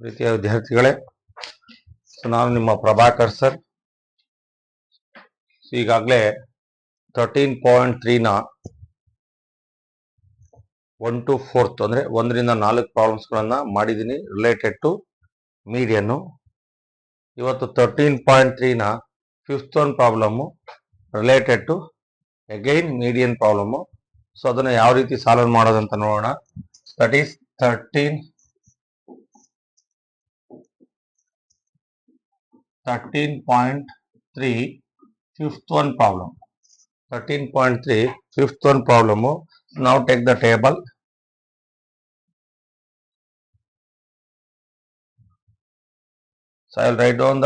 ಪ್ರೀತಿಯ ವಿದ್ಯಾರ್ಥಿಗಳೇ, ನಾನು ನಿಮ್ಮ ಪ್ರಭಾಕರ್ ಸರ್. ಈಗಾಗಲೇ 13.3ನ 1 to 4th ಅಂದರೆ 1ರಿಂದ 4 ಪ್ರಾಬ್ಲಮ್ಸ್ಗಳನ್ನು ಮಾಡಿದ್ದೀನಿ ರಿಲೇಟೆಡ್ ಟು ಮೀಡಿಯನ್ನು. ಇವತ್ತು 13.3ನ 5th one problem related to again median problem. So ಅದನ್ನು ಯಾವ ರೀತಿ ಸಾಲ್ವ್ ಮಾಡೋದಂತ ನೋಡೋಣ. That is 13.3 fifth one problem. 13.3 fifth one problem. Now take the table. So I will write down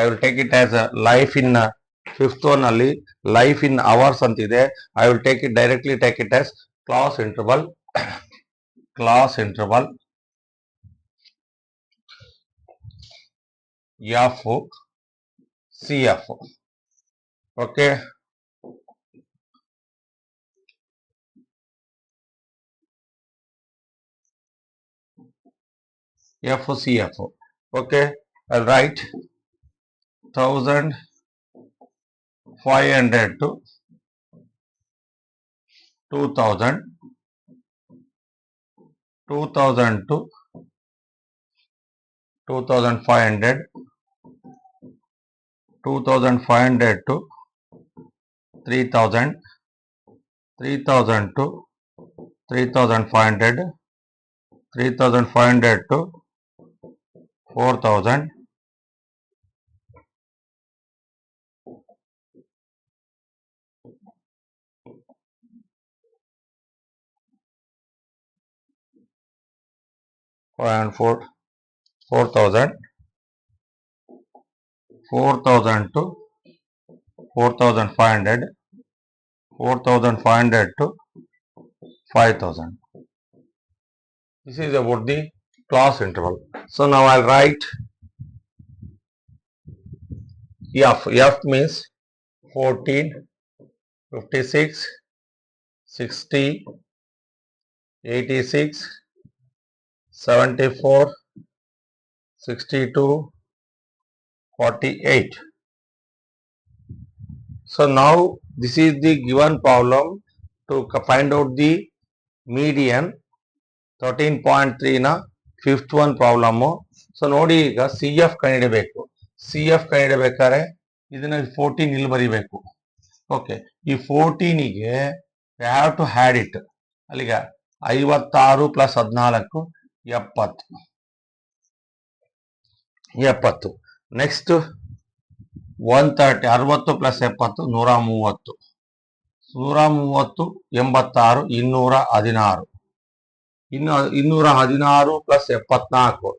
I will take it as a life in fifth one ali life in hours antide. I will take it directly as class interval F CF. Okay, FCF. Okay, I'll write 1500 to 2000, 2000 to 2500, 2500 to 3000, 3000 to 3500, 3500 to 4000, 4000, 4000 to 4500, 4500 to 5000. This is about the class interval. So now I'll write F. F means 14, 56, 60, 86, 74, 62, 48. So now this is the given problem to find out the median. 13.3ನ 5th one problem. So ನೋಡಿ, ಈಗ CF ಕಂಡುಹಿಡಿಯಬೇಕು. CF ಕಂಡುಹಿಡಿಯಬೇಕಾದ್ರೆ ಇದನ್ನ 14 ಇಲ್ಲಿ ಬರೀಬೇಕು. Okay, ಈ 14ಗೆ we have to add it. ಅಲ್ಲಿಗೆ 56 plus 14 70. Next 130 60 plus 70 130, 130 86 216, ಇನ್ನು 216 plus 74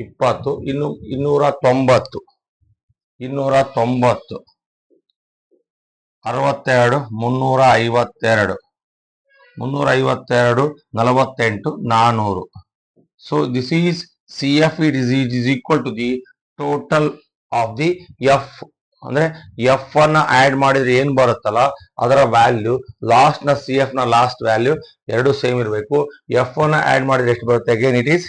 20, ಇನ್ನು 290, 62 352, 352 48 400. So this is CF. It is equal to the total of the F. ಅಂದ್ರೆ ಎಫ್ ಅನ್ನ ಆಡ್ ಮಾಡಿದ್ರೆ ಏನ್ ಬರುತ್ತಲ್ಲ ಅದರ ವ್ಯಾಲ್ಯೂ, ಲಾಸ್ಟ್ ನ CF ನ ಲಾಸ್ಟ್ ವ್ಯಾಲ್ಯೂ ಎರಡು ಸೇಮ್ ಇರಬೇಕು. ಎಫ್ ಅನ್ನ ಆಡ್ ಮಾಡಿದ್ರೆ ಎಷ್ಟು ಬರುತ್ತೆ? Again it is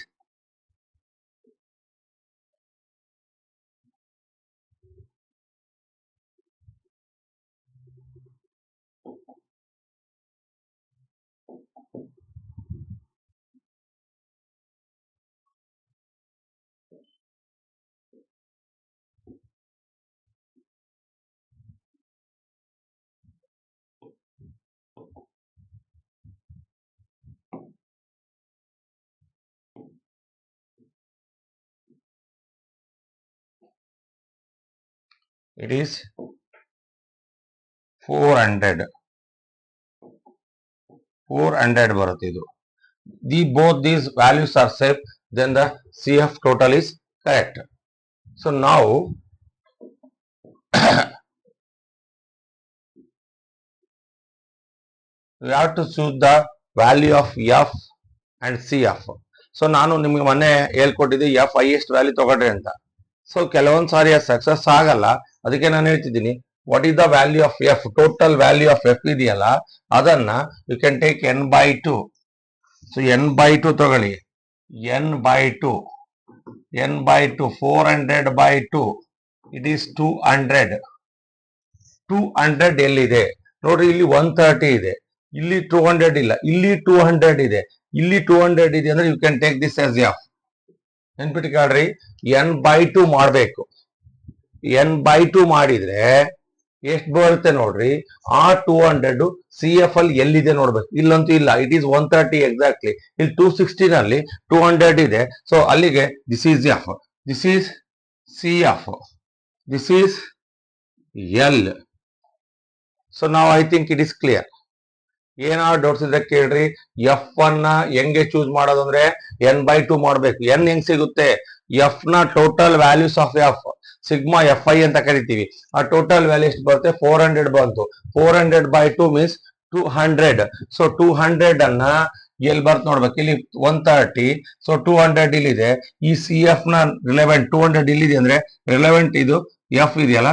it is 400 ಬರುತ್ತೆ ಇದು. Both these values are same, then the CF total is correct. So now we have to choose the value of F and CF. So ನಾನು ನಿಮಗೆ ಮೊನ್ನೆ ಹೇಳ್ಕೊಟ್ಟಿದ್ದೆ F highest value ತಗೊಳ್ರಿ ಅಂತ. So ಕೆಲವೊಂದು ಸಾರಿ ಅದು success ಆಗಲ್ಲ. ಅದಕ್ಕೆ ನಾನು ಹೇಳ್ತಿದ್ದೀನಿ, what is the value of F, total value of F ಇದೆಯಲ್ಲ ಅದನ್ನ you can take n/2. So n by 2 ತಗೊಳ್ಳಿ, n by 2, 400 by 2, it is 200. 200 ಎಲ್ಲಿದೆ ನೋಡ್ರಿ, ಇಲ್ಲಿ 130 ಇದೆ, ಇಲ್ಲಿ 200 ಇಲ್ಲ, ಇಲ್ಲಿ 200 ಇದೆ, ಇಲ್ಲಿ 200 ಇದೆ ಅಂದ್ರೆ you can take this as F. ನೆನ್ಪಿಟ್ಕೊಳ್ರಿ, n by 2 ಮಾಡಬೇಕು. n by 2 ಮಾಡಿದ್ರೆ ಎಷ್ಟು ಬರುತ್ತೆ ನೋಡ್ರಿ, ಆ 200 ಸಿ ಎಫ್ ಅಲ್ಲಿ ಎಲ್ಲಿದೆ ನೋಡ್ಬೇಕು. ಇಲ್ಲಂತೂ ಇಲ್ಲ, ಇಟ್ ಈಸ್ 130 ಎಕ್ಸಾಕ್ಟ್ಲಿ. ಇಲ್ಲಿ 260 ನಲ್ಲಿ 200 ಇದೆ. ಸೊ ಅಲ್ಲಿಗೆ this is F, this is C F, this is L. So ನಾವು I think it is clear. ಏನಾದ್ರು ಡೌಟ್ಸ್ ಇದ್ರೆ ಕೇಳ್ರಿ. ಎಫ್ ಅನ್ನ ಹೆಂಗೆ ಚೂಸ್ ಮಾಡೋದು ಅಂದ್ರೆ n by 2 ಮಾಡ್ಬೇಕು. n ಹೆಂಗ್ ಸಿಗುತ್ತೆ, ಎಫ್ ನ total values of F, sigma F I ಅಂತ ಕರಿತೀವಿ. ಆ ಟೋಟಲ್ ವ್ಯಾಲ್ಯೂ ಎಷ್ಟು ಬರುತ್ತೆ, 400 ಬಂತು. 400 by 2 ಮೀನ್ಸ್ 200. ಸೊ 200 ಅನ್ನ ಎಲ್ಲಿ ಬರ್ತ್ ನೋಡ್ಬೇಕು, ಇಲ್ಲಿ 130. ಸೊ 200 ಇಲ್ಲಿದೆ. ಈ ಸಿ ಎಫ್ ನ ರಿಲೆವೆಂಟ್ 200 ಇಲ್ಲಿದೆ ಅಂದ್ರೆ ರಿಲೆವೆಂಟ್ ಇದು ಎಫ್ ಇದೆಯಲ್ಲ,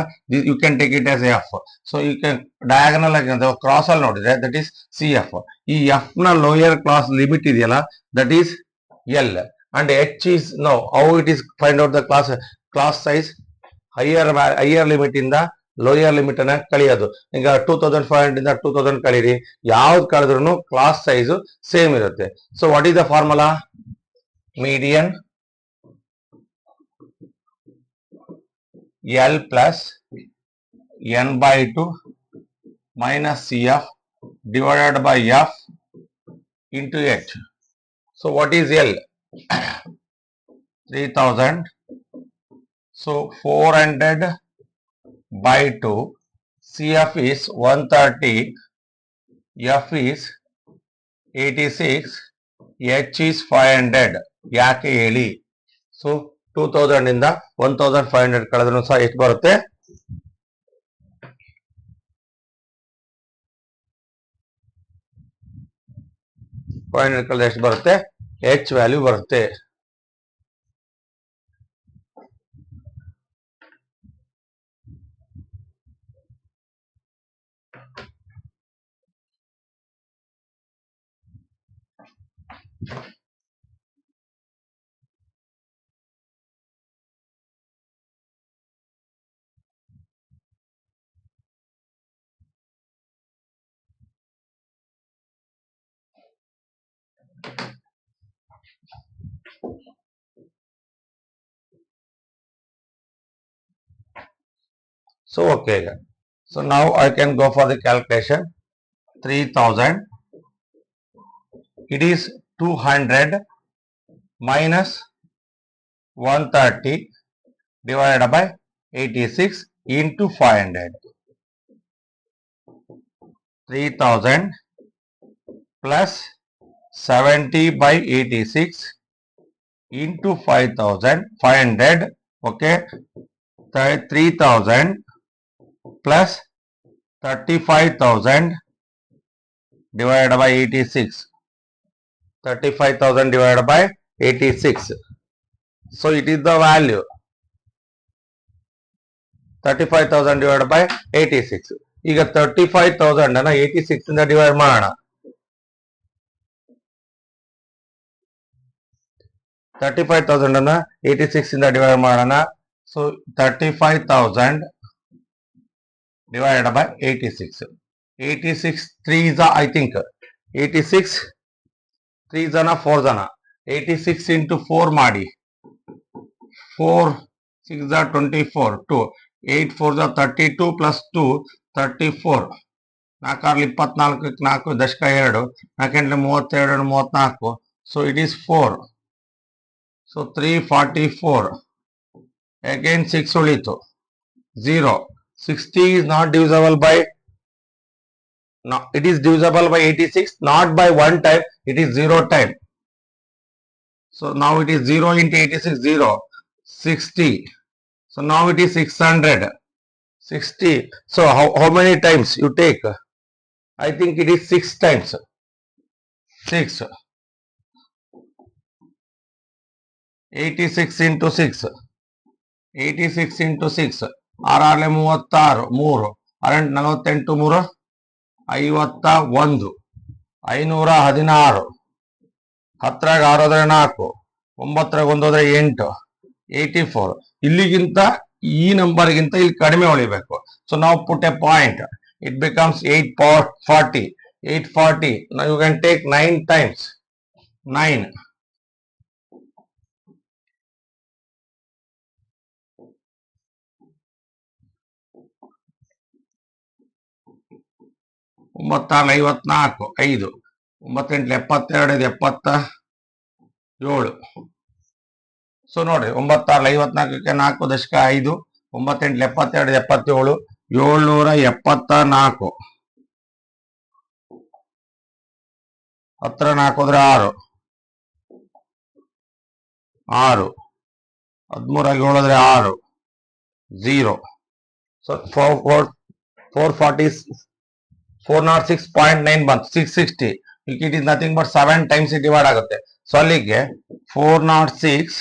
you can take it as F. So you can diagonal ಆಗಿ ಕ್ರಾಸ್ ಅಲ್ಲಿ ನೋಡಿದ್ರೆ ದಟ್ ಈಸ್ ಸಿ ಎಫ್. ಈ ಎಫ್ ನ ಲೋಯರ್ ಕ್ಲಾಸ್ ಲಿಮಿಟ್ ಇದೆಯಲ್ಲ that is L. And H is no how it is find out the class size. Higher limit ಇಂದ lower limit ಅನ್ನ ಕಳಿಯೋದು. ಈಗ 2500 ಇಂದ 2000 ಕಳೀರಿ, ಯಾವ್ದು ಕಳೆದ್ರು ಕ್ಲಾಸ್ ಸೈಜ್ ಸೇಮ್ ಇರುತ್ತೆ. So what is the formula, median L plus n by 2 minus CF divided by F into H. So what is L? 3000. So 400 by 2, CF is 130, F is 86, H is 500. ಯಾಕೆ ಹೇಳಿ. So 2000 ಇಂದ 1500 ಕಳೆದ್ರು ಸಹ ಎಷ್ಟು ಬರುತ್ತೆ, 500 ಕಳೆದ್ರೆ ಎಷ್ಟು ಬರುತ್ತೆ, ಎಚ್ ವ್ಯಾಲ್ಯೂ ಬರುತ್ತೆ. So okay, so now I can go for the calculation. 3000, it is 200 minus 130 divided by 86 into 500. 3000 plus 70 by 86 into 500. Okay, 3000 plus 35,000 divided by 86. 35,000 divided by 86. So it is the value 35,000 divided by 86. ಈಗ 35,000 ಅನ್ನ 86 ಇಂದ divide ಮಾಡೋಣ. 35,000 ಅನ್ನ 86 ಇಂದ divide ಮಾಡೋಣ. So 35,000 divided by 86. 86 3 is I think 86 3 ಜನ 4 ಜನ 86 into 4 ಮಾಡಿ. 4 6 24 2 8 4 32 plus 2 34. 4 24 4 ದಶಕ 2 4 32 34. So it is 4. So 344. Again 6 ಉಳಿತು 0. 60 is not divisible by, no, it is divisible by 86, not by one time, it is 0 time. So now it is 0 into 86, 0, 60. So now it is 600, 60. So how many times you take? I think it is 6 times. 6. 86 into 6. 86 into 6. 6 36 3 6 48 3 51 516 10ರಾಗ 6 ಹೋದ್ರೆ 4, 9ರಾಗ 1 ಹೋದ್ರೆ 8, 84. ಇಲ್ಲಿಗಿಂತ ಈ ನಂಬರ್ಗಿಂತ ಇಲ್ಲಿ ಕಡಿಮೆ ಉಳಿಬೇಕು. So ನಾವು put a point, it becomes 840. 840. Now you can take 9 times 9. 9 54, 5, 9 8 72, 77. So ನೋಡ್ರಿ 9 6 54ಕ್ಕೆ 4 ದಶಕ 5, 9 8 72 77, 774. 10 4 ಹೋದ್ರೆ 6, 6, 13 7 ಹೋದ್ರೆ 6, 0. ಸೊ 406.9 ಬಂತು, 660. It is nothing but 7 times divide ಆಗುತ್ತೆ. ಸೊ ಅಲ್ಲಿಗೆ 406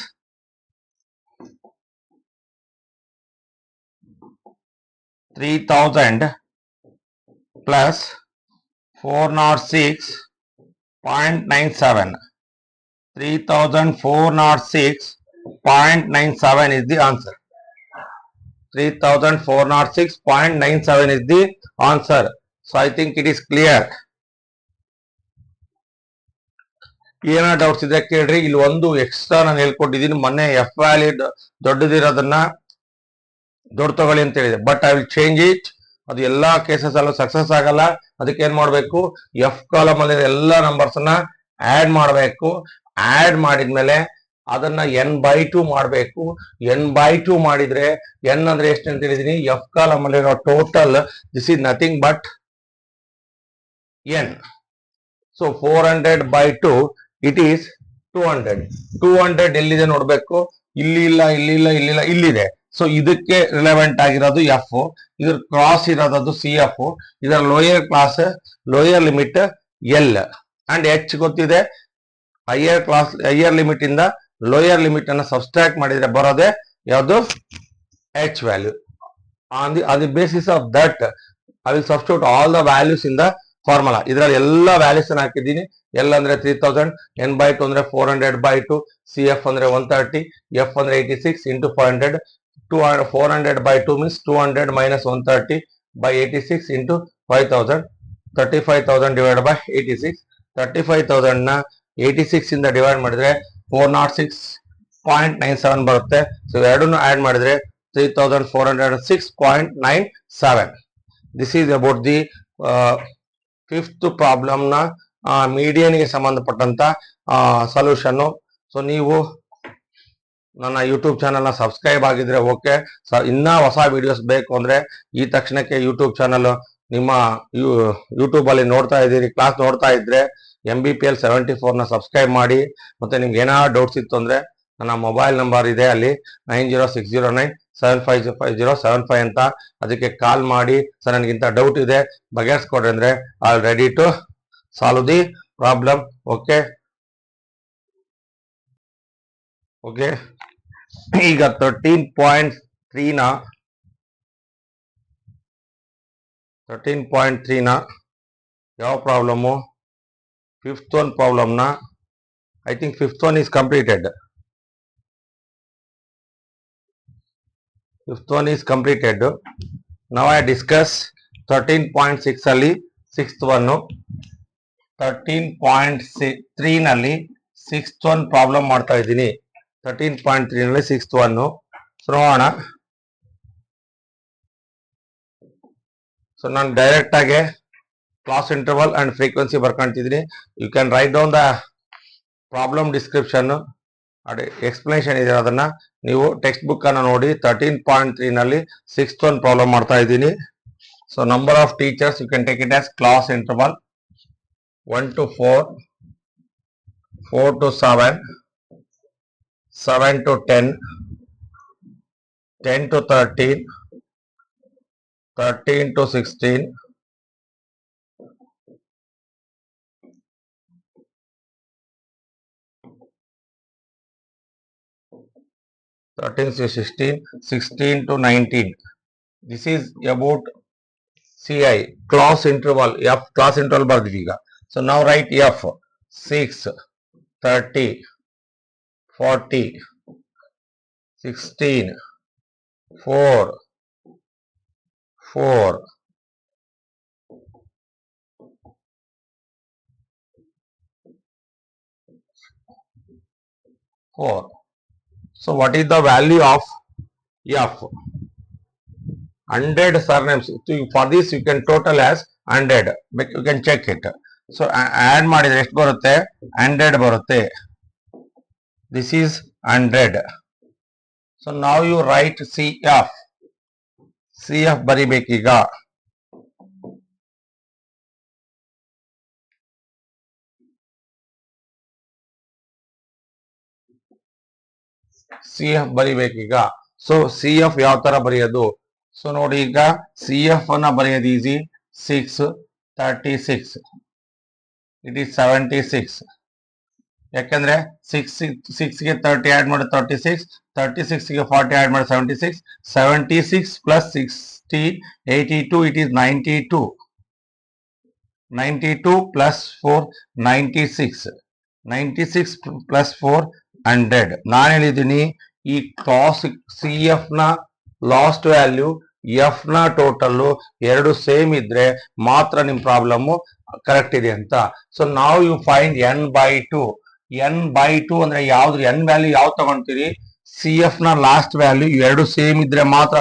3000 plus 406.97. 3406.97 is the answer. 3406.97 is the answer. So I think it is clear. ಏನ doubts ಇದೆ ಕೇಳ್ರಿ. ಇಲ್ಲಿ ಒಂದು ಎಕ್ಸ್ಟ್ರಾ ನಾನು ಹೇಳ್ಕೊಟ್ಟಿದ್ದೀನಿ ಮೊನ್ನೆ. ಎಫ್ ವ್ಯಾಲಿಡ್ ದೊಡ್ಡದಿರೋದನ್ನ ದೊಡ್ಡ ತಗೊಳ್ಳಿ ಅಂತ ಹೇಳಿದೆ, but I will change it. ಅದು ಎಲ್ಲಾ ಕೇಸಸ್ ಅಲ್ಲೂ ಸಕ್ಸಸ್ ಆಗಲ್ಲ. ಅದಕ್ಕೆ ಏನ್ ಮಾಡ್ಬೇಕು, ಎಫ್ ಕಾಲಮ್ ಅಲ್ಲಿ ಎಲ್ಲಾ ನಂಬರ್ಸ್ ನ ಆಡ್ ಮಾಡಬೇಕು. ಆಡ್ ಮಾಡಿದ್ಮೇಲೆ ಅದನ್ನ n/2 ಮಾಡಬೇಕು. n/2 ಮಾಡಿದ್ರೆ n ಅಂದ್ರೆ ಎಷ್ಟು ಅಂತ ಹೇಳಿದೀನಿ, ಎಫ್ ಕಾಲಮ್ ಅಲ್ಲಿರೋ total. This is nothing but n. So 400/2 it is 200. 200 ಎಲ್ಲಿದೆ ನೋಡ್ಬೇಕು. ಇಲ್ಲಿ ಇಲ್ಲ, ಇಲ್ಲಿಲ್ಲ, ಇಲ್ಲಿಲ್ಲ, ಇಲ್ಲಿದೆ. ಸೊ ಇದಕ್ಕೆ ರಿಲೆವೆಂಟ್ ಆಗಿರೋದು ಎಫ್, ಇದ್ರ ಕ್ರಾಸ್ ಇರೋದು ಸಿ ಎಫ್, ಇದರ lower class lower limit L and H ಗೊತ್ತಿದೆ. ಹೈಯರ್ ಲಿಮಿಟ್ ಇಂದ ಲೋಯರ್ ಲಿಮಿಟ್ ಅನ್ನ ಸಬ್ಸ್ಟ್ರಾಕ್ಟ್ ಮಾಡಿದ್ರೆ ಬರೋದೇ ಯಾವುದು, H value. On the basis of that I will substitute all the values in the formula. ಇದರಲ್ಲಿ ಎಲ್ಲ ವ್ಯಾಲ್ಯೂಸ್ ಅನ್ನ ಹಾಕಿದ್ದೀನಿ. ಎಲ್ ಅಂದ್ರೆ 3000, n/2 ಅಂದ್ರೆ 400/2, ಸಿ ಎಫ್ ಅಂದ್ರೆ 130, ಎಫ್ ಅಂದ್ರೆ 86 into 400. 400/2 means 200 minus 130 by 86 into 5000. 35,000 divided by 86. 35,000 ನ 86 ಇಂದ ಡಿವೈಡ್ ಮಾಡಿದ್ರೆ 406.97 ಬರುತ್ತೆ. ಸೊ ಎರಡನ್ನು ಆಡ್ ಮಾಡಿದ್ರೆ 3406.97. This is about the fifth problem ನ ಮೀಡಿಯನ್ಗೆ ಸಂಬಂಧಪಟ್ಟಂತ ಸೊಲ್ಯೂಷನ್. ಸೊ ನೀವು ನನ್ನ ಯೂಟ್ಯೂಬ್ ಚಾನಲ್ನ ಸಬ್ಸ್ಕ್ರೈಬ್ ಆಗಿದ್ರೆ ಓಕೆ. ಇನ್ನ ಹೊಸ ವಿಡಿಯೋಸ್ ಬೇಕು ಅಂದ್ರೆ ಈ ತಕ್ಷಣಕ್ಕೆ ಯೂಟ್ಯೂಬ್ ಚಾನಲ್ ನಿಮ್ಮ ಯೂಟ್ಯೂಬ್ ಅಲ್ಲಿ ನೋಡ್ತಾ ಇದ್ದೀರಿ, ಕ್ಲಾಸ್ ನೋಡ್ತಾ ಇದ್ರೆ MBPL 74 ನ ಸಬ್ಸ್ಕ್ರೈಬ್ ಮಾಡಿ. ಮತ್ತೆ ನಿಮ್ಗೆ ಏನಾದ್ರು ಡೌಟ್ಸ್ ಇತ್ತು ಅಂದ್ರೆ ನನ್ನ ಮೊಬೈಲ್ ನಂಬರ್ ಇದೆ ಅಲ್ಲಿ 906097505075 ಅಂತ. ಅದಕ್ಕೆ ಕಾಲ್ ಮಾಡಿ, ಸರ್ ನನಗಿಂತ ಡೌಟ್ ಇದೆ ಬಗೆಹರಿಸ್ಕೊಡ್ರಿ ಅಂದ್ರೆ I all ready to solve the problem. Okay okay. ಈಗ 13.3 ನ ಯಾವ ಪ್ರಾಬ್ಲಮು, ಫಿಫ್ತ್ ಒನ್ ಪ್ರಾಬ್ಲಮ್ ನ. I think fifth one is completed. ನಾವು ಐ ಡಿಸ್ಕಸ್ 13.6 ಅಲ್ಲಿ ಸಿಕ್ಸ್ತ್ ಒನ್. 13.3 ನಲ್ಲಿ ಸಿಕ್ಸ್ತ್ ಒನ್ ಪ್ರಾಬ್ಲಮ್ ಮಾಡ್ತಾ ಇದ್ದೀನಿ. 13.3 ನಲ್ಲಿ ಸಿಕ್ಸ್ತ್ ಒನ್ ನೋಡೋಣ. ಸೊ ನಾನು ಡೈರೆಕ್ಟ್ ಆಗಿ ಕ್ಲಾಸ್ ಇಂಟರ್ವಲ್ ಅಂಡ್ ಫ್ರೀಕ್ವೆನ್ಸಿ ಬರ್ಕೊಂತಿದ್ದೀನಿ. You can write down the problem description, ಅದೇ ಎಕ್ಸ್ಪ್ಲನೇಷನ್ ಇದೆ, ಅದನ್ನ ನೀವು ಟೆಕ್ಸ್ಟ್ ಬುಕ್ ಅನ್ನ ನೋಡಿ. 13.3 ನಲ್ಲಿ ಸಿಕ್ಸ್ತ್ ಒನ್ ಪ್ರಾಬ್ಲಮ್ ಮಾಡ್ತಾ ಇದ್ದೀನಿ. So number of teachers you can take it as class interval 1 to 4, 4 to 7, 7 to 10, 10 to 13, 13 to 16, 13 to 16, 16 to 19. This is about CI, class interval. F class interval ಬರ್ದಿವಿ ಈಗ. So now write F 6, 30, 40, 16, 4, 4, 4. So what is the value of F? 100 surnames. For this you can total as 100. You can check it. So add ಮಾಡಿದ್ರೆ ಎಷ್ಟು ಬರುತ್ತೆ? 100 ಬರುತ್ತೆ. This is 100. So now you write CF. CF ಬರಿಬೇಕೀಗ. CF ಬರಿಬೇಕೀಗ. So CF ಯಾವ ತರ ಬರೆಯೋದು? So ನೋಡಿ ಈಗ CF ಅನ್ನ ಬರೆಯೋದು ಈಸಿ. 6, 36. It is 76. ಯಾಕಂದ್ರೆ 6 ಗೆ 30 ಆಡ್ ಮಾಡಿ 36, 36 ಗೆ 40 ಆಡ್ ಮಾಡಿ 76, 76 plus 60, 82, it is 92. 92 plus 4, 96. 96 plus 4, 100. ನಾನು ಹೇಳಿದ್ದೀನಿ ಈ ಕ್ಲಾಸ್ CF ನ ಲಾಸ್ಟ್ ವ್ಯಾಲ್ಯೂ ಎಫ್ ನ ಟೋಟಲ್ ಎರಡು ಸೇಮ್ ಇದ್ರೆ ಮಾತ್ರ ನಿಮ್ ಪ್ರಾಬ್ಲಮ್ ಕರೆಕ್ಟ್ ಇದೆ ಅಂತ. ಸೊ ನಾವು ಯು ಫೈಂಡ್ n/2. n/2 ಅಂದ್ರೆ ಯಾವ್ದು n ವ್ಯಾಲ್ಯೂ ಯಾವ್ದು ತಗೊಂತೀರಿ? CF ನ ಲಾಸ್ಟ್ ವ್ಯಾಲ್ಯೂ ಎರಡು ಸೇಮ್ ಇದ್ರೆ ಮಾತ್ರ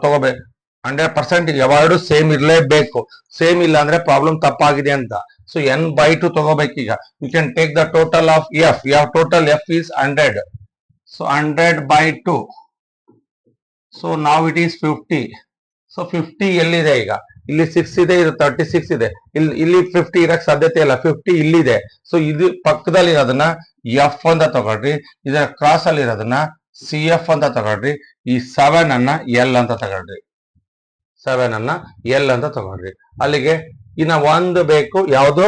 ತಗೋಬೇಕು. 100% ಯಾವಾಗಲೂ ಸೇಮ್ ಇರಲೇಬೇಕು. ಸೇಮ್ ಇಲ್ಲ ಅಂದ್ರೆ ಪ್ರಾಬ್ಲಮ್ ತಪ್ಪಾಗಿದೆ ಅಂತ. ಸೊ n/2 ತಗೋಬೇಕೀಗ. You can take the total of F. Total F is 100. So 100/2. So ನಾವ್ ಇಟ್ ಈಸ್ 50. ಸೊ 50 ಎಲ್ಲಿದೆ ಈಗ? ಇಲ್ಲಿ 6 ಇದೆ, ಇದು 36 ಇದೆ. ಇಲ್ಲಿ 50 ಇರಕ್ ಸಾಧ್ಯತೆ ಇಲ್ಲ. 50 ಇಲ್ಲಿದೆ. ಸೊ ಇದು ಪಕ್ಕದಲ್ಲಿ ಇರೋದನ್ನ ಎಫ್ ಅಂತ ತಗೊಳ್ರಿ. ಇದರ ಕ್ರಾಸ್ ಅಲ್ಲಿ ಇರೋದನ್ನ CF ಅಂತ ತಗೊಳ್ರಿ. ಈ 7 ಅನ್ನ ಎಲ್ ಅಂತ ತಗೊಳ್ರಿ. 7 ಅನ್ನ ಎಲ್ ಅಂತ ತಗೊಳ್ರಿ. ಅಲ್ಲಿಗೆ ಇನ್ನ ಒಂದು ಬೇಕು. ಯಾವುದು?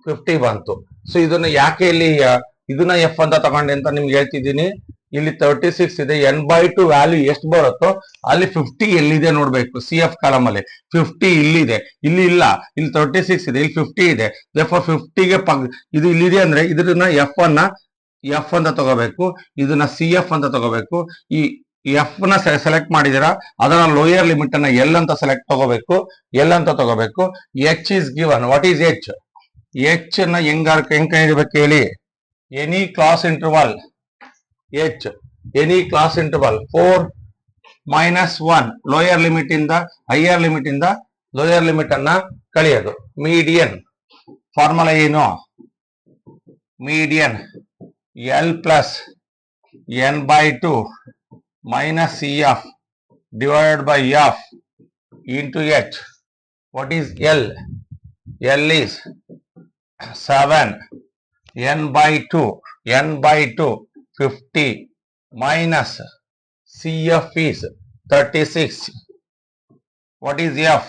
ಫಿಫ್ಟಿ ಬಂತು. ಸೊ ಇದನ್ನ ಯಾಕೆ ಇಲ್ಲಿ ಇದನ್ನ ಎಫ್ ಅಂತ ತಗೊಂಡೆ ಅಂತ ನಿಮ್ಗೆ ಹೇಳ್ತಿದ್ದೀನಿ. ಇಲ್ಲಿ 36 ಇದೆ. n/2 ವ್ಯಾಲ್ಯೂ ಎಷ್ಟು ಬರುತ್ತೋ ಅಲ್ಲಿ 50 ಎಲ್ಲಿದೆ ನೋಡ್ಬೇಕು. CF ಕಾಲಮ್ ಅಲ್ಲಿ 50 ಇಲ್ಲಿದೆ, ಇಲ್ಲಿ ಇಲ್ಲ. ಇಲ್ಲಿ 36 ಇದೆ, ಇಲ್ಲಿ 50 ಇದೆ. therefore 50ಗೆ ಇದು ಇಲ್ಲಿದೆ ಅಂದ್ರೆ ಇದನ್ನ ಎಫ್ ಅಂತ ತಗೋಬೇಕು. ಇದನ್ನ CF ಅಂತ ತಗೋಬೇಕು. ಈ ಎಫ್ ನ ಸೆಲೆಕ್ಟ್ ಮಾಡಿದಿರಾ, ಅದನ್ನ ಲೋಯರ್ ಲಿಮಿಟ್ ಅನ್ನ ಎಲ್ ಅಂತ ತಗೋಬೇಕು. H is given. What is H? H ನ ಹೆಂಗ್ ಕೈಬೇಕು ಹೇಳಿ? Any class interval H, any class interval 4 - 1 lower limit ಇಂದ ಹೈಯರ್ ಲಿಮಿಟ್ ಇಂದ ಲೋಯರ್ ಲಿಮಿಟ್ ಅನ್ನ ಕಳೆಯೋದು. ಮೀಡಿಯನ್ ಫಾರ್ಮುಲಾ ಏನು? Median L plus n/2 minus CF divided by F into H. What is L? L is 7. n/2 50 minus CF is 36. What is F?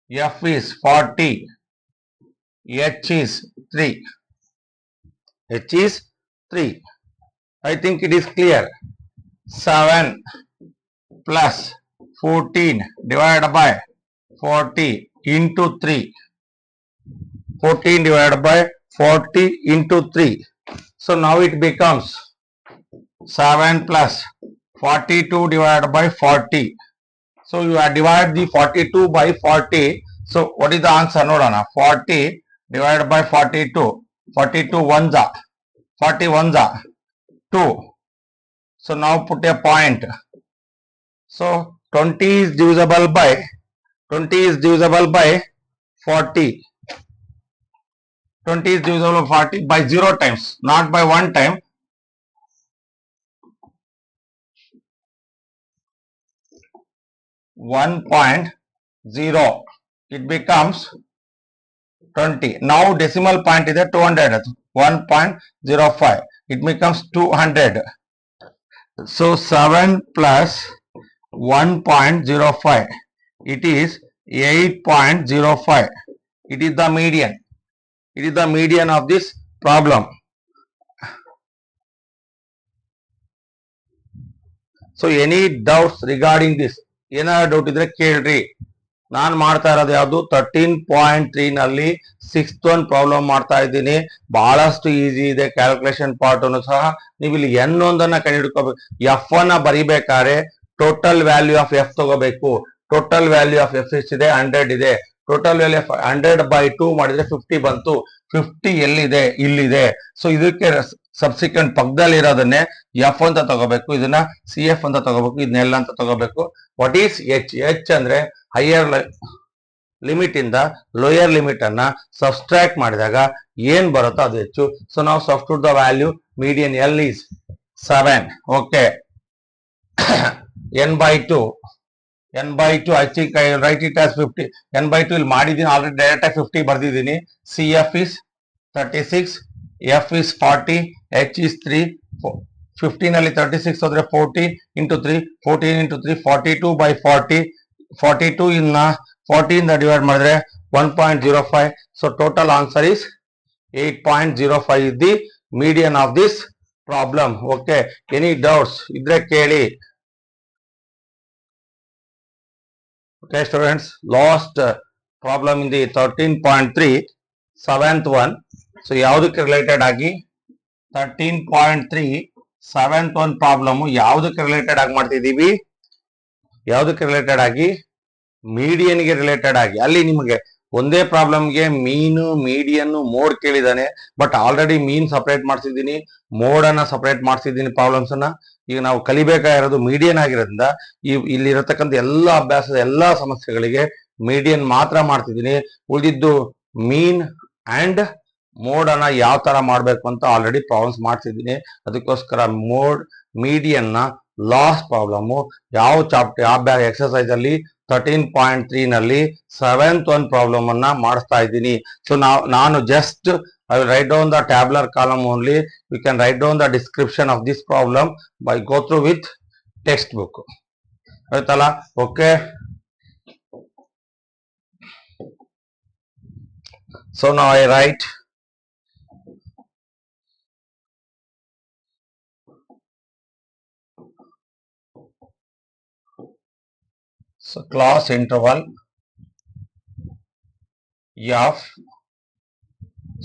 F is 40. H is 3. H is 3. I think it is clear. 7 plus 14 divided by 40 into 3. 14 divided by 40 into 3. So now it becomes 7 plus 42 divided by 40. So you divide the 42 by 40. So what is the answer? Nodana. 40 divided by 42. 42 ones are 40 ones are 2. So now put a point. So 20 is divisible by 40. 20 is divisible by 40 by 0 times, not by 1 time. 1.0. It becomes 20. Now decimal point is at 200. 1.05. It becomes 200. So 7 plus 1.05. It is 8.05. It is the median. It is the median of this problem. So any doubts regarding this, ಏನಾದ್ರು doubt ಇದ್ರೆ ಕೇಳ್ರಿ. ನಾನು ಮಾಡ್ತಾ ಇರೋದು ಯಾವುದು 13.3 ನಲ್ಲಿ 6th one problem ಮಾಡ್ತಾ ಇದ್ದೀನಿ. ಬಹಳಷ್ಟು ಈಸಿ ಇದೆ, ಕ್ಯಾಲ್ಕುಲೇಷನ್ ಪಾರ್ಟ್ ಅನ್ನು ಸಹ. ನೀವು ಇಲ್ಲಿ ಎನ್ ಒಂದನ್ನ ಕಂಡುಹಿಡ್ಕೋಬೇಕು. ಎಫ್ ಅನ್ನ ಬರಿಬೇಕಾದ್ರೆ ಟೋಟಲ್ ವ್ಯಾಲ್ಯೂ ಆಫ್ ಎಫ್ ತಗೋಬೇಕು. ಟೋಟಲ್ ವ್ಯಾಲ್ಯೂ ಆಫ್ ಎಫ್ ಎಷ್ಟಿದೆ? 100 ಇದೆ. ಟೋಟಲ್ ವ್ಯಾಲ್ಯೂ ಆಫ್ 100/2 ಮಾಡಿದ್ರೆ 50 ಬಂತು. 50 ಎಲ್ಲಿದೆ? ಇಲ್ಲಿದೆ. ಸೊ ಇದಕ್ಕೆ ಸಬ್ಸಿಕ್ವೆಂಟ್ ಪಕ್ಕದಲ್ಲಿ ಇರೋದನ್ನೇ ಎಫ್ ಅಂತ ತಗೋಬೇಕು, ಇದನ್ನ ಸಿ ಎಫ್ ಅಂತ ತಗೋಬೇಕು, ಇದನ್ನೆಲ್ಲ ಅಂತ ತಗೋಬೇಕು. What is H? ಎಚ್ ಅಂದ್ರೆ ಹೈಯರ್ ಲಿಮಿಟ್ ಇಂದ ಲೋಯರ್ ಲಿಮಿಟ್ ಅನ್ನ ಸಬ್ಸ್ಟ್ರಾಕ್ಟ್ ಮಾಡಿದಾಗ ಏನ್ ಬರುತ್ತೋ ಅದು ಹೆಚ್ಚು. ಸೊ ನಾವು substitute the value. Median L is 7. Okay, n/2 I think I write it as 50. n/2 ಇಲ್ಲಿ ಮಾಡಿದ್ದೀನಿ ಆಲ್ರೆಡಿ, ಡೈರೆಕ್ಟ್ ಆಗಿ 50 ಬರ್ದಿದ್ದೀನಿ. C F is 36, F is 40, H is 3. 15 ಅಲ್ಲಿ 36 ಹೋದ್ರೆ 40 into 3, 14 into 3, 42/40. 42 ಇನ್ನ 40 ಇಂದ ಡಿವೈಡ್ ಮಾಡಿದ್ರೆ 1.05. So total answer is 8.05 is the median of this problem. Okay, any doubts ಇದ್ರೆ ಕೇಳಿ. Okay students, last problem in the 13.3 7th one. So ಯಾವುದಕ್ಕೆ related ಆಗಿ 13.3 7th one problem ಯಾವುದಕ್ಕೆ ರಿಲೇಟೆಡ್ ಆಗಿ ಮಾಡ್ತಿದ್ದೀವಿ? ಯಾವುದಕ್ಕೆ ರಿಲೇಟೆಡ್ ಆಗಿ? ಮೀಡಿಯನ್ಗೆ ರಿಲೇಟೆಡ್ ಆಗಿ. ಅಲ್ಲಿ ನಿಮಗೆ ಒಂದೇ ಪ್ರಾಬ್ಲಮ್ಗೆ ಮೀನು, ಮೀಡಿಯನ್, ಮೋಡ್ ಕೇಳಿದಾನೆ. ಬಟ್ ಆಲ್ರೆಡಿ ಮೀನ್ ಸಪರೇಟ್ ಮಾಡಿಸಿದ್ದೀನಿ, ಮೋಡ್ ಅನ್ನ ಸಪರೇಟ್ ಮಾಡಿಸಿದ್ದೀನಿ ಪ್ರಾಬ್ಲಮ್ಸ್ ಅನ್ನ. ಈಗ ನಾವು ಕಲಿಬೇಕಾಗಿರೋದು ಮೀಡಿಯನ್ ಆಗಿರೋದ್ರಿಂದ ಇಲ್ಲಿರತಕ್ಕಂಥ ಎಲ್ಲ ಅಭ್ಯಾಸದ ಎಲ್ಲಾ ಸಮಸ್ಯೆಗಳಿಗೆ ಮೀಡಿಯನ್ ಮಾತ್ರ ಮಾಡ್ತಿದ್ದೀನಿ. ಉಳಿದಿದ್ದು ಮೀನ್ ಅಂಡ್ ಮೋಡ್ ಅನ್ನ ಯಾವ ತರ ಮಾಡ್ಬೇಕು ಅಂತ ಆಲ್ರೆಡಿ ಪ್ರಾಬ್ಲಮ್ಸ್ ಮಾಡ್ತಿದ್ದೀನಿ. ಅದಕ್ಕೋಸ್ಕರ ಮೀಡಿಯನ್ ನ ಲಾಸ್ಟ್ ಪ್ರಾಬ್ಲಮ್ ಯಾವ ಚಾಪ್ಟರ್ ಎಕ್ಸರ್ಸೈಸ್ ಅಲ್ಲಿ 13.3 ನಲ್ಲಿ 7th ಒನ್ ಪ್ರಾಬ್ಲಮ್ ಅನ್ನ ಮಾಡಿಸ್ತಾ ಇದ್ದೀನಿ. ಸೊ ನಾನು just I will write down the tabular column only. You can write down the description of this problem by go through with textbook. ಆಯ್ತಲ್ಲ? Okay. So now I write so class interval F.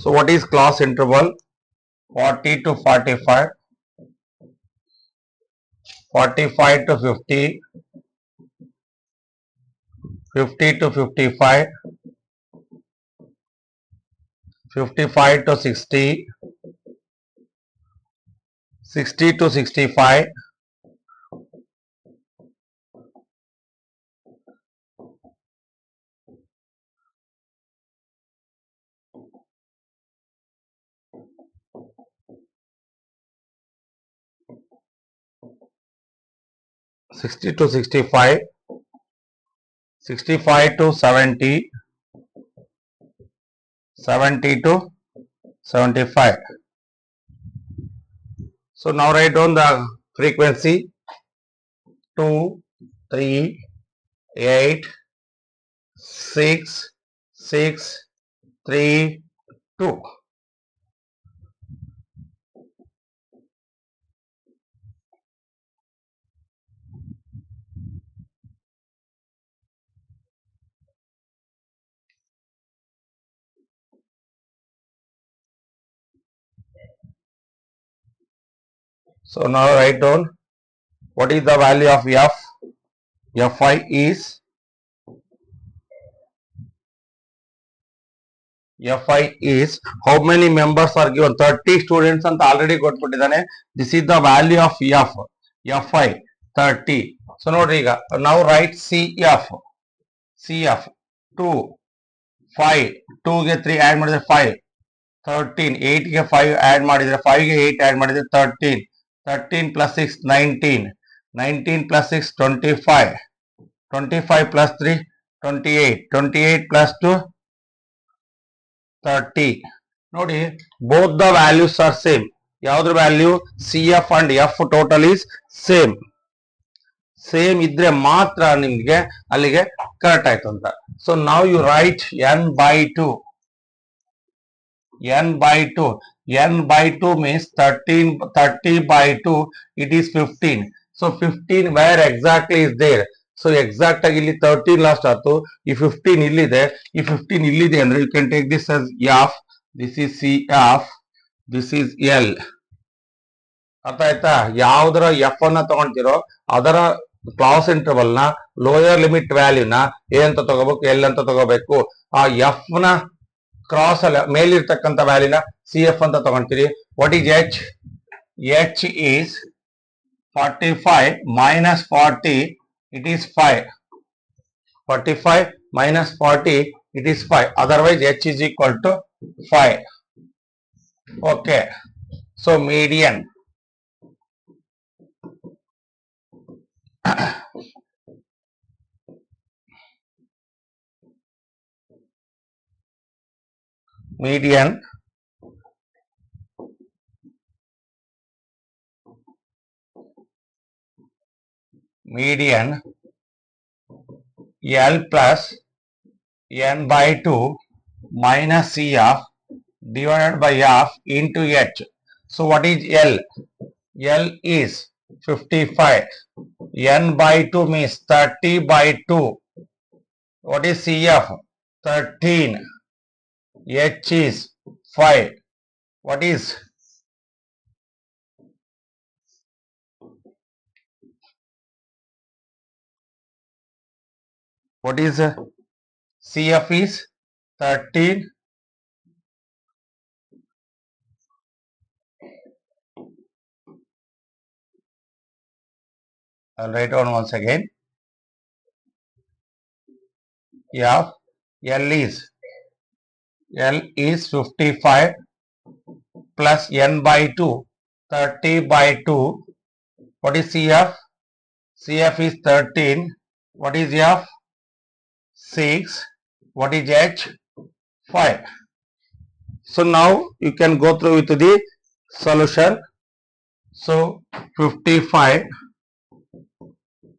So what is class interval? 40 to 45, 45 to 50, 50 to 55, 55 to 60, 60 to 65, 60 to 65, 65 to 70, 70 to 75. So now write down the frequency 2, 3, 8, 6, 6, 3, 2. So now write down what is the value of F. Fi is how many members are given? 30 students ಅಂತ already ಕೊಟ್ಬಿಟ್ಟಿದ್ದಾನೆ. This is the value of F. Fi 30. So ನೋಡ್ರಿ ಈಗ ನಾವು right CF 2, 5, 2 ಗೆ 3 add ಮಾಡಿದ್ರೆ 5, 13, 8 ಗೆ 5 add ಮಾಡಿದ್ರೆ 5 ಗೆ 8 add ಮಾಡಿದ್ರೆ 13, 13 plus 6 19, 19 plus 6 25, 25 plus 3 28, 28 plus 2 30. ನೋಡಿ, both the values are same. ಯಾವ್ದ್ರ value? CF and F total is same. Same ಇದ್ರೆ ಮಾತ್ರ ನಿಮ್ಗೆ ಅಲ್ಲಿಗೆ ಕರೆಕ್ಟ್ ಆಯ್ತು ಅಂತ. So now you write n/2. n/2 means 30/2, it is 15. So 15 where exactly is there. So exact ಆಗಿ ಇಲ್ಲಿ 13 ಲಾಸ್ಟ್ ಆಯ್ತು. ಈ 15 ಇಲ್ಲಿದೆ, ಈ 15 ಇಲ್ಲಿದೆ ಅಂದ್ರೆ you can take this as F, this is C F, this is L. ಅರ್ಥ ಆಯ್ತಾ? ಯಾವ್ದರ ಎಫ್ ಅನ್ನ ತಗೊಂತಿರೋ ಅದರ ಕ್ಲಾಸ್ ಇಂಟರ್ವಲ್ ನ ಲೋಯರ್ ಲಿಮಿಟ್ ವ್ಯಾಲ್ಯೂನ ಏನಂತ ತಗೋಬೇಕು, ಎಲ್ ಅಂತ ತಗೋಬೇಕು. ಆ ಎಫ್ ನ ಕ್ರಾಸ್ ಅಲ್ಲಿ ಮೇಲಿರ್ತಕ್ಕಂಥ ವ್ಯಾಲ್ಯೂನ ಸಿ ಎಫ್ ಅಂತ ತಗೊಂತೀರಿ. What is H? H is 45 minus 40, it is 5. 45 minus 40, it is 5. Otherwise, h is equal to 5. Okay. So, median. Median L plus n by 2 minus CF divided by F into H. So what is L? L is 55. N by 2 means 30 by 2. What is CF? 13. H is 5. What is CF is 13. I'll write down once again. F L is 55 plus n by 2, 30 by 2. What is CF? CF is 13. What is F? 6. What is H? 5. So now you can go through with the solution. So 55,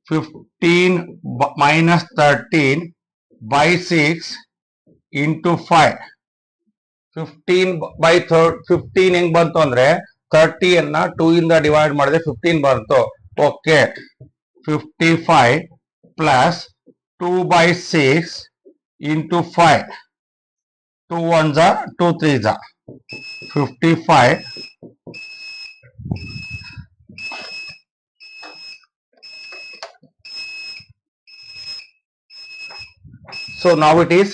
15 minus 13 by 6 into 5. 15 by 15 ಹೆಂಗ್ ಬಂತು ಅಂದ್ರೆ 30 ಅನ್ನ 2 ಇಂದ divide ಮಾಡಿದ್ರೆ 15 ಬಂತು. Okay, 55 plus 2 by 6 into 5. 2 ones are 2 threes are 55 so now it is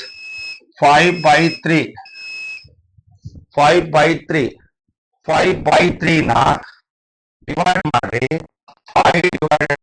5 by 3. 5 by 3. 5 by 3 na divide ಮಾಡಿ 5 divided